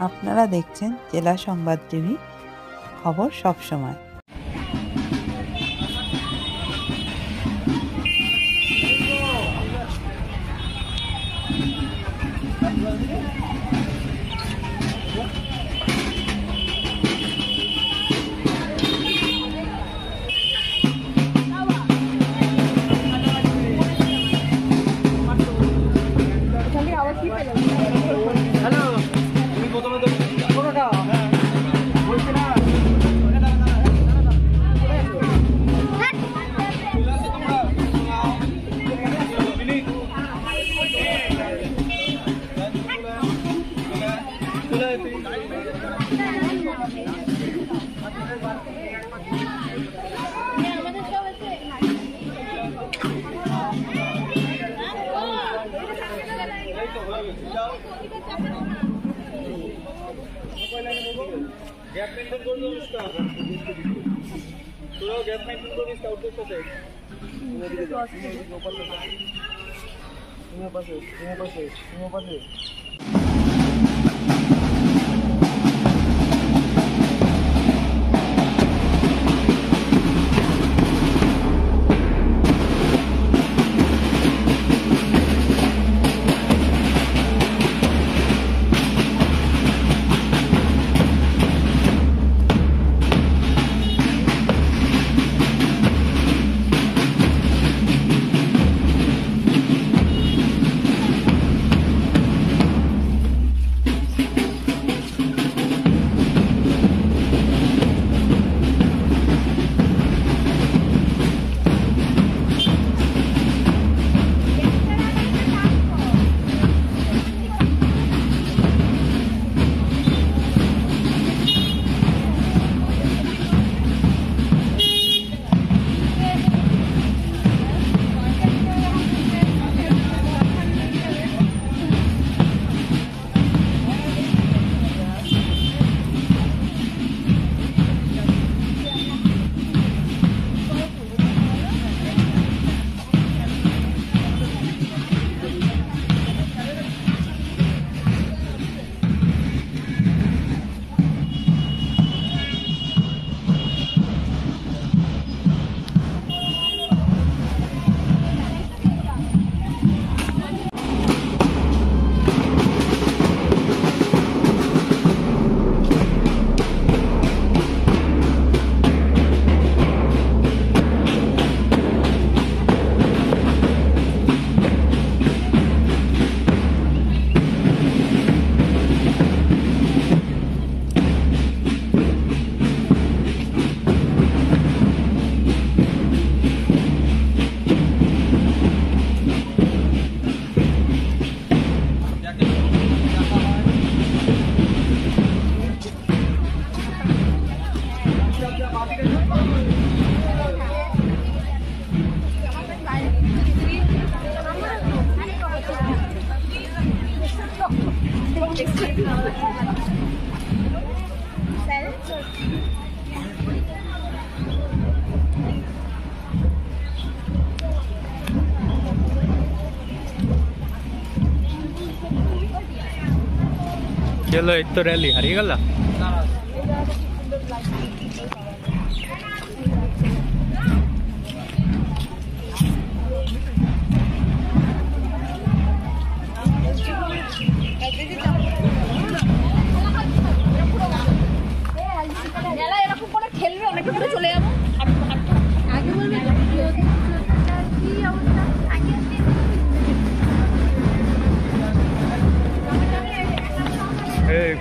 আপনারা দেখছেন জেলা সংবাদ টিভি, খবর সব সময়। গ্যাপ মেইনটেইন করবে অনুষ্কা, তোরাও গ্যাপ মেইনটেইন করিস আউটডোর সাথে পাশে चलो एक तो रैली हारिए गला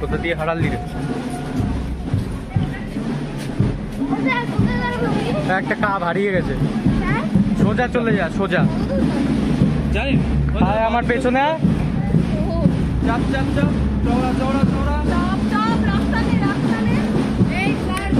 কোথা দিয়ে হারালি রে একটা কাপ হারিয়ে গেছে সোজা চলে যা সোজা জানি আমার পেছনে চাপ চাপ চাপ চওড়া চওড়া চওড়া চাপ চাপ রাস্তাতে রাস্তাতে এই স্যার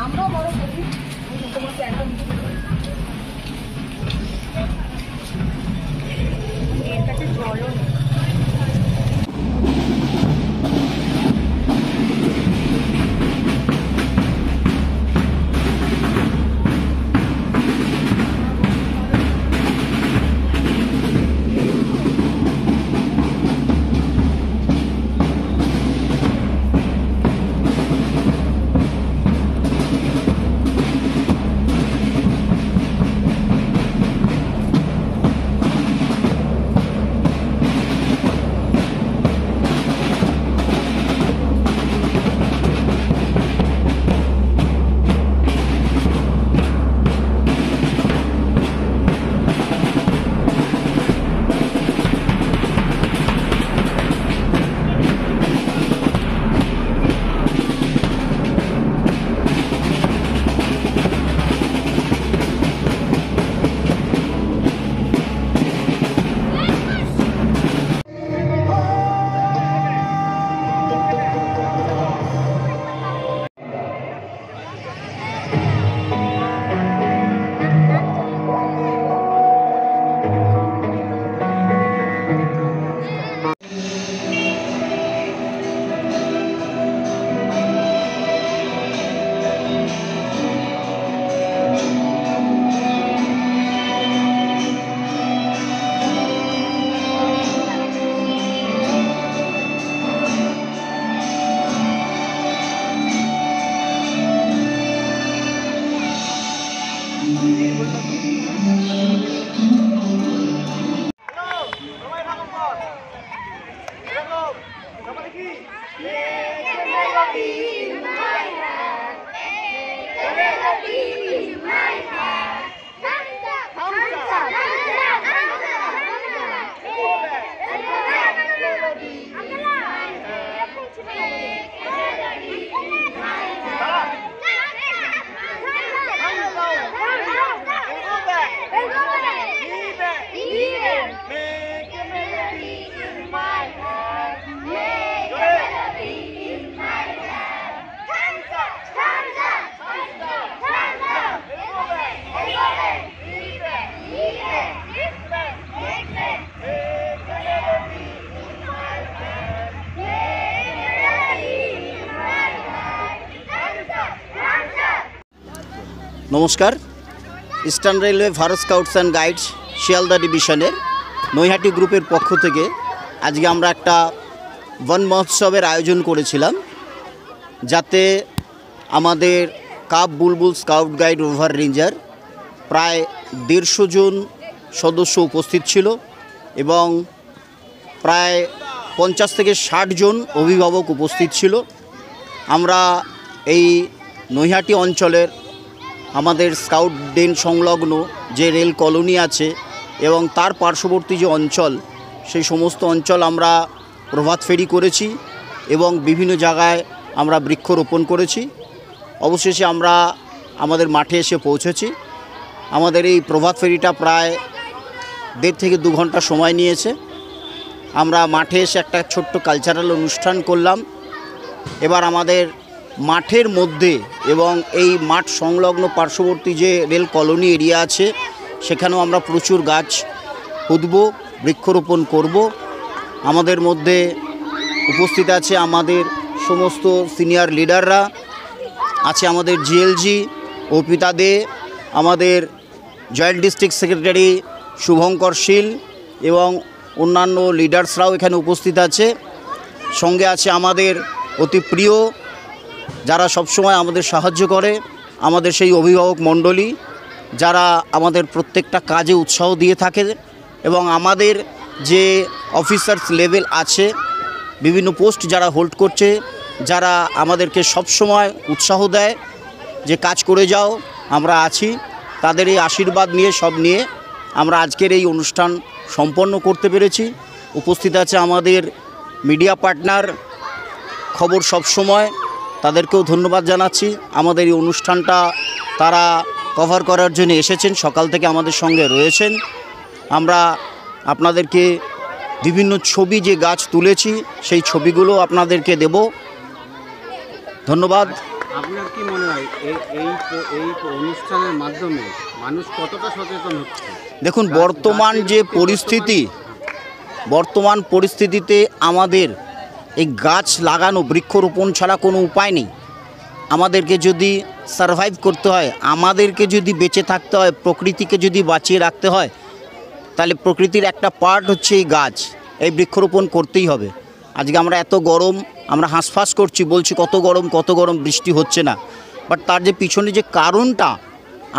আমরাও বড় করি তোমাকে একদম এর কাছে জলও নেই। নমস্কার। Eastern railway Bharat scouts and guides Sealdah ডিভিশনের নৈহাটি গ্রুপের পক্ষ থেকে আজকে আমরা একটা বন মহোৎসবের আয়োজন করেছিলাম, যাতে আমাদের কাপ বুলবুল স্কাউট গাইড রোভার রেঞ্জার প্রায় 150 জন সদস্য উপস্থিত ছিল এবং প্রায় 50 থেকে 60 জন অভিভাবক উপস্থিত ছিল। আমরা এই নৈহাটি অঞ্চলের আমাদের স্কাউট ডেন সংলগ্ন যে রেল কলোনি আছে এবং তার পার্শ্ববর্তী যে অঞ্চল, সেই সমস্ত অঞ্চল আমরা প্রভাত ফেরি করেছি এবং বিভিন্ন জায়গায় আমরা বৃক্ষরোপণ করেছি। অবশেষে আমরা আমাদের মাঠে এসে পৌঁছেছি। আমাদের এই প্রভাত ফেরিটা প্রায় 1.5 থেকে 2 ঘন্টা সময় নিয়েছে। আমরা মাঠে এসে একটা ছোট্ট কালচারাল অনুষ্ঠান করলাম। এবার আমাদের মাঠের মধ্যে এবং এই মাঠ সংলগ্ন পার্শ্ববর্তী যে রেল কলোনি এরিয়া আছে, সেখানেও আমরা প্রচুর গাছ পুঁতব, বৃক্ষরোপণ করব। আমাদের মধ্যে উপস্থিত আছে আমাদের সমস্ত সিনিয়র লিডাররা, আছে আমাদের জিএলজি অর্পিতা দে, আমাদের জয়েন্ট ডিস্ট্রিক্ট সেক্রেটারি শুভঙ্কর শীল এবং অন্যান্য লিডার্সরাও এখানে উপস্থিত আছে। সঙ্গে আছে আমাদের অতি প্রিয়, যারা সবসময় আমাদের সাহায্য করে, আমাদের সেই অভিভাবক মণ্ডলী, যারা আমাদের প্রত্যেকটা কাজে উৎসাহ দিয়ে থাকে এবং আমাদের যে অফিসার্স লেভেল আছে, বিভিন্ন পোস্ট যারা হোল্ড করছে, যারা আমাদেরকে সবসময় উৎসাহ দেয় যে কাজ করে যাও, আমরা আছি, তাদের এই আশীর্বাদ নিয়ে সব নিয়ে আমরা আজকের এই অনুষ্ঠান সম্পন্ন করতে পেরেছি। উপস্থিত আছে আমাদের মিডিয়া পার্টনার, খবর সবসময়, তাদেরকেও ধন্যবাদ জানাচ্ছি। আমাদের এই অনুষ্ঠানটা তারা কভার করার জন্য এসেছেন, সকাল থেকে আমাদের সঙ্গে রয়েছেন। আমরা আপনাদেরকে বিভিন্ন ছবি যে গাছ তুলেছি সেই ছবিগুলো আপনাদেরকে দেব। ধন্যবাদ। আপনার কি মনে হয় এই অনুষ্ঠানের মাধ্যমে মানুষ কতটা সচেতন হচ্ছে? দেখুন, বর্তমান পরিস্থিতিতে আমাদের এই গাছ লাগানো, বৃক্ষরোপণ ছাড়া কোনো উপায় নেই। আমাদেরকে যদি সারভাইভ করতে হয়, আমাদেরকে যদি বেঁচে থাকতে হয়, প্রকৃতিকে যদি বাঁচিয়ে রাখতে হয়, তাহলে প্রকৃতির একটা পার্ট হচ্ছে এই গাছ। এই বৃক্ষরোপণ করতেই হবে। আজকে আমরা এত গরম, আমরা হাঁসফাঁস করছি, বলছি কত গরম, বৃষ্টি হচ্ছে না। বাট তার যে পিছনে যে কারণটা,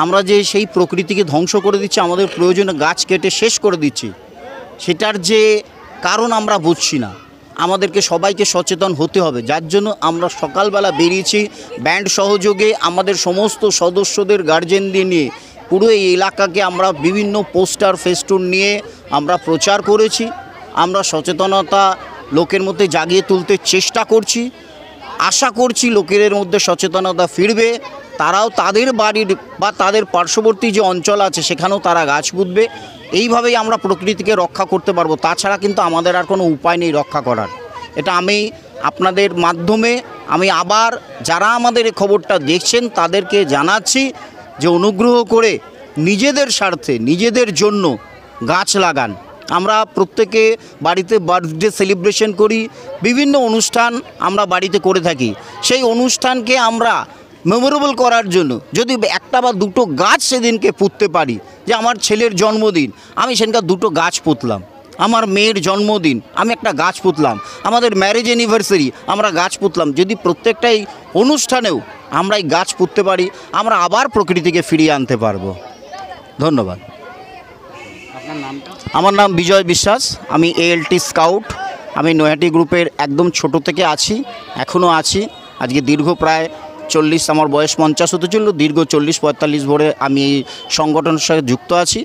আমরা যে সেই প্রকৃতিকে ধ্বংস করে দিচ্ছি, আমাদের প্রয়োজনে গাছ কেটে শেষ করে দিচ্ছি, সেটার যে কারণ আমরা বুঝছি না। আমাদেরকে সবাইকে সচেতন হতে হবে, যার জন্য আমরা সকালবেলা বেরিয়েছি ব্যান্ড সহযোগে আমাদের সমস্ত সদস্যদের গার্জেনদের নিয়ে পুরো এই এলাকাকে আমরা বিভিন্ন পোস্টার ফেস্টুন নিয়ে আমরা প্রচার করেছি। আমরা সচেতনতা লোকের মধ্যে জাগিয়ে তুলতে চেষ্টা করছি। আশা করছি লোকের মধ্যে সচেতনতা ফিরবে, তারাও তাদের বাড়ির বা তাদের পার্শ্ববর্তী যে অঞ্চল আছে সেখানেও তারা গাছ পুঁতবে। এইভাবেই আমরা প্রকৃতিকে রক্ষা করতে পারবো। তাছাড়া কিন্তু আমাদের আর কোনো উপায় নেই রক্ষা করার। এটা আমি আপনাদের মাধ্যমে আবার যারা আমাদের এই খবরটা দেখছেন তাদেরকে জানাচ্ছি যে অনুগ্রহ করে নিজেদের স্বার্থে, নিজেদের জন্য গাছ লাগান। আমরা প্রত্যেকে বাড়িতে বার্থডে সেলিব্রেশন করি, বিভিন্ন অনুষ্ঠান আমরা বাড়িতে করে থাকি। সেই অনুষ্ঠানকে আমরা মেমোরেবল করার জন্য যদি একটা বা দুটো গাছ সেদিনকে পুঁততে পারি, যে আমার ছেলের জন্মদিন, আমি সেদিনকার দুটো গাছ পুঁতলাম। আমার মেয়ের জন্মদিন, আমি একটা গাছ পুঁতলাম। আমাদের ম্যারেজ অ্যানিভার্সারি, আমরা গাছ পুঁতলাম। যদি প্রত্যেকটাই অনুষ্ঠানেও আমরা এই গাছ পুঁততে পারি, আমরা আবার প্রকৃতিকে ফিরিয়ে আনতে পারবো। ধন্যবাদ। আপনার নামটা? আমার নাম বিজয় বিশ্বাস, আমি এএলটি স্কাউট। আমি নৈহাটি গ্রুপের একদম ছোট থেকে আছি, এখনও আছি। আজকে দীর্ঘ প্রায় 40, আমার বয়স 50 হতে চলল, দীর্ঘ 40-45 ভরে আমি এই সংগঠনের সাথে যুক্ত আছি।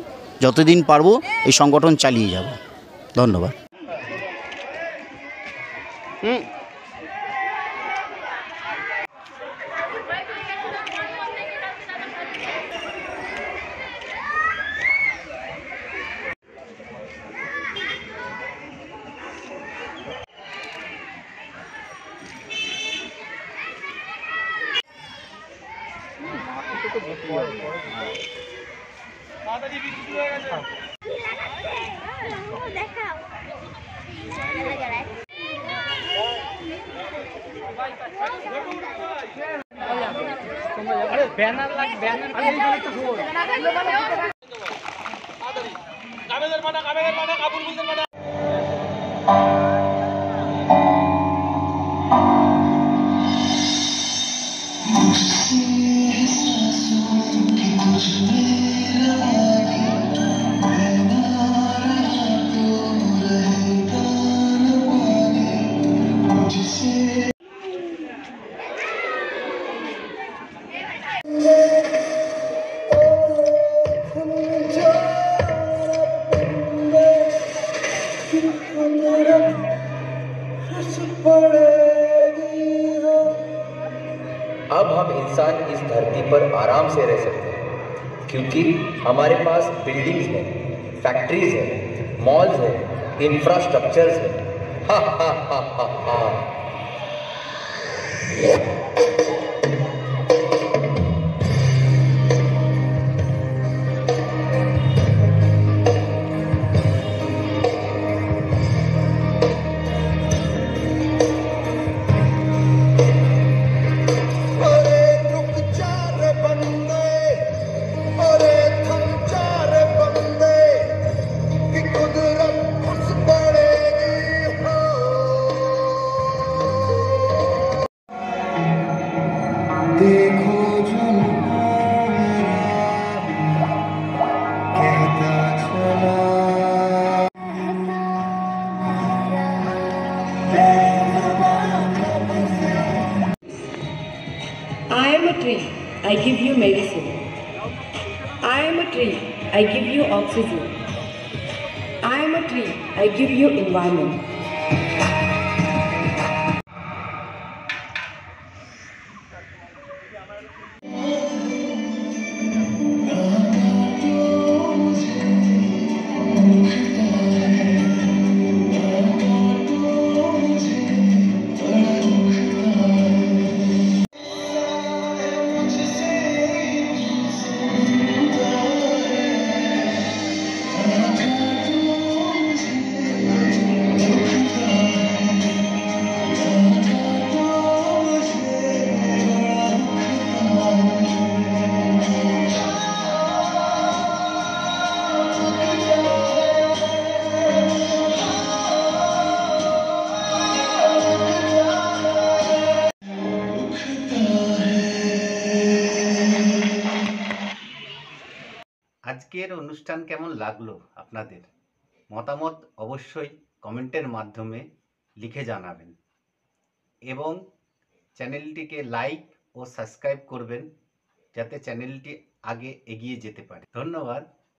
যতদিন পারবো এই সংগঠন চালিয়ে যাব। ধন্যবাদ। ব্যানার লাগ, ব্যানার अब हम इंसान इस धरती पर आराम से रह सकते हैं, क्योंकि हमारे पास बिल्डिंग्स हैं, फैक्ट्रीज हैं, मॉल्स हैं, इंफ्रास्ट्रक्चर्स हैं। हा हा हा हा हा। I am a tree, I give you medicine. I am a tree, I give you oxygen. I am a tree, I give you environment. আজকের অনুষ্ঠান কেমন লাগলো আপনাদের? মতামত অবশ্যই কমেন্টের মাধ্যমে লিখে জানাবেন এবং চ্যানেলটিকে লাইক ও সাবস্ক্রাইব করবেন যাতে চ্যানেলটি আগে এগিয়ে যেতে পারে। ধন্যবাদ।